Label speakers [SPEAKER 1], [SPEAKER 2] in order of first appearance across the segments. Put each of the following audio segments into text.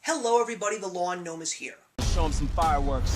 [SPEAKER 1] Hello everybody, the Lawn Gnome is here.
[SPEAKER 2] Show them some fireworks.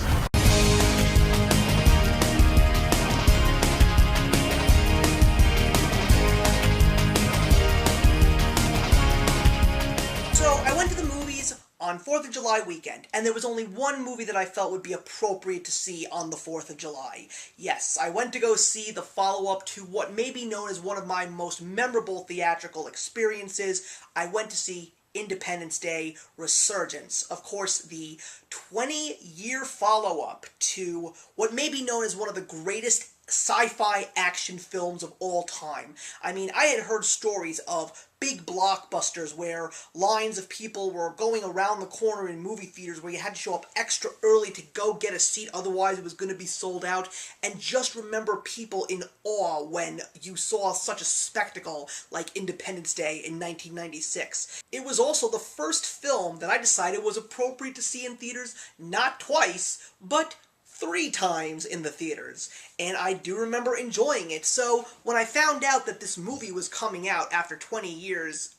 [SPEAKER 1] So, I went to the movies on 4th of July weekend, and there was only one movie that I felt would be appropriate to see on the 4th of July. Yes, I went to go see the follow-up to what may be known as one of my most memorable theatrical experiences. I went to see Independence Day: Resurgence. Of course, the 20-year follow-up to what may be known as one of the greatest sci-fi action films of all time. I mean, I had heard stories of big blockbusters where lines of people were going around the corner in movie theaters where you had to show up extra early to go get a seat, otherwise it was going to be sold out, and just remember people in awe when you saw such a spectacle like Independence Day in 1996. It was also the first film that I decided was appropriate to see in theaters, not twice, but 3 times in the theaters, and I do remember enjoying it. So when I found out that this movie was coming out after 20 years,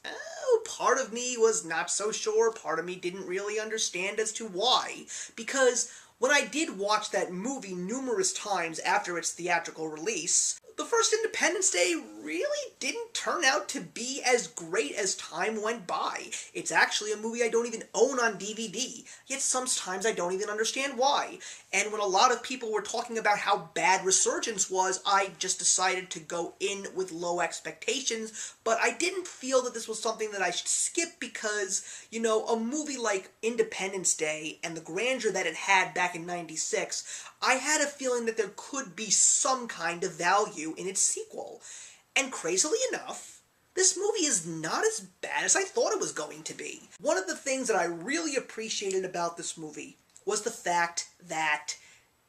[SPEAKER 1] part of me was not so sure, part of me didn't really understand as to why, because when I did watch that movie numerous times after its theatrical release, the first Independence Day really didn't turn out to be as great as time went by. It's actually a movie I don't even own on DVD, yet sometimes I don't even understand why. And when a lot of people were talking about how bad Resurgence was, I just decided to go in with low expectations, but I didn't feel that this was something that I should skip because, you know, a movie like Independence Day and the grandeur that it had back in '96, I had a feeling that there could be some kind of value in its sequel. And crazily enough, this movie is not as bad as I thought it was going to be. One of the things that I really appreciated about this movie was the fact that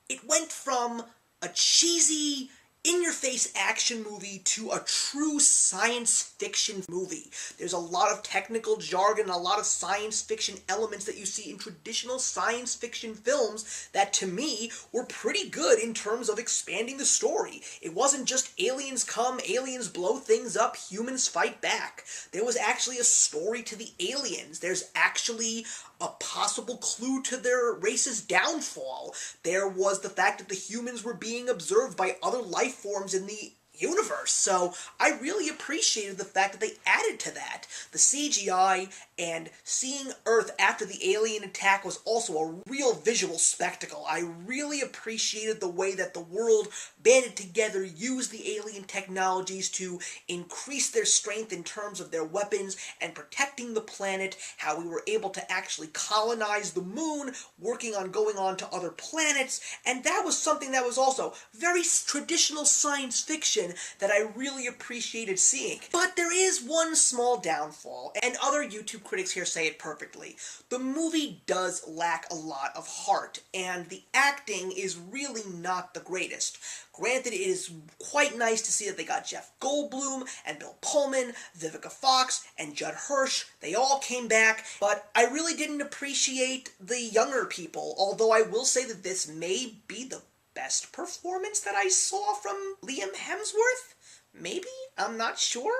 [SPEAKER 1] it went from a cheesy, in-your-face action movie to a true science fiction movie. There's a lot of technical jargon, a lot of science fiction elements that you see in traditional science fiction films that, to me, were pretty good in terms of expanding the story. It wasn't just aliens come, aliens blow things up, humans fight back. There was actually a story to the aliens. There's actually a possible clue to their race's downfall. There was the fact that the humans were being observed by other life forms in the universe. So I really appreciated the fact that they added to that. The CGI and seeing Earth after the alien attack was also a real visual spectacle. I really appreciated the way that the world banded together, used the alien technologies to increase their strength in terms of their weapons and protecting the planet, how we were able to actually colonize the moon, working on going on to other planets, and that was something that was also very traditional science fiction that I really appreciated seeing. But there is one small downfall, and other YouTube critics here say it perfectly. The movie does lack a lot of heart, and the acting is really not the greatest. Granted, it is quite nice to see that they got Jeff Goldblum and Bill Pullman, Vivica Fox, and Judd Hirsch. They all came back, but I really didn't appreciate the younger people, although I will say that this may be the best performance that I saw from Liam Hemsworth? Maybe? I'm not sure.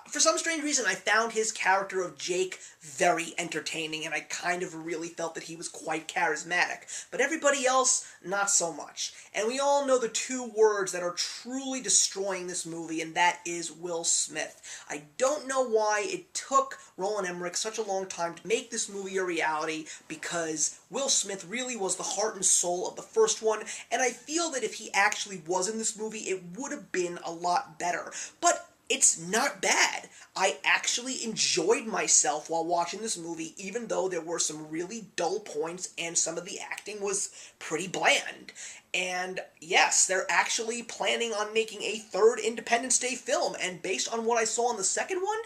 [SPEAKER 1] For some strange reason, I found his character of Jake very entertaining, and I kind of really felt that he was quite charismatic. But everybody else, not so much. And we all know the 2 words that are truly destroying this movie, and that is Will Smith. I don't know why it took Roland Emmerich such a long time to make this movie a reality, because Will Smith really was the heart and soul of the first one, and I feel that if he actually was in this movie, it would have been a lot better. But it's not bad. I actually enjoyed myself while watching this movie, even though there were some really dull points and some of the acting was pretty bland. And yes, they're actually planning on making a 3rd Independence Day film, and based on what I saw in the second one,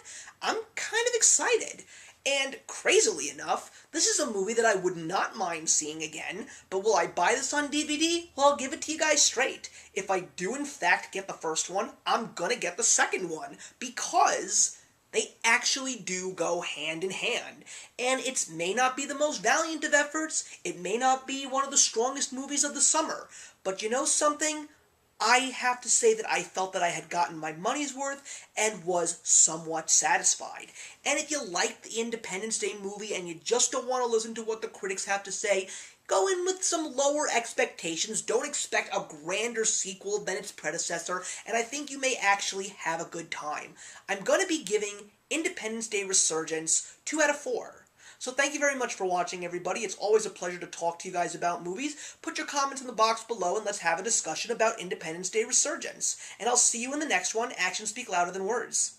[SPEAKER 1] I'm kind of excited. And crazily enough, this is a movie that I would not mind seeing again, but will I buy this on DVD? Well, I'll give it to you guys straight. If I do in fact get the first one, I'm gonna get the second one, because they actually do go hand in hand. And it may not be the most valiant of efforts, it may not be one of the strongest movies of the summer, but you know something? I have to say that I felt that I had gotten my money's worth and was somewhat satisfied. And if you like the Independence Day movie and you just don't want to listen to what the critics have to say, go in with some lower expectations. Don't expect a grander sequel than its predecessor, and I think you may actually have a good time. I'm going to be giving Independence Day Resurgence 2 out of 4. So thank you very much for watching, everybody. It's always a pleasure to talk to you guys about movies. Put your comments in the box below and let's have a discussion about Independence Day Resurgence. And I'll see you in the next one. Actions speak louder than words.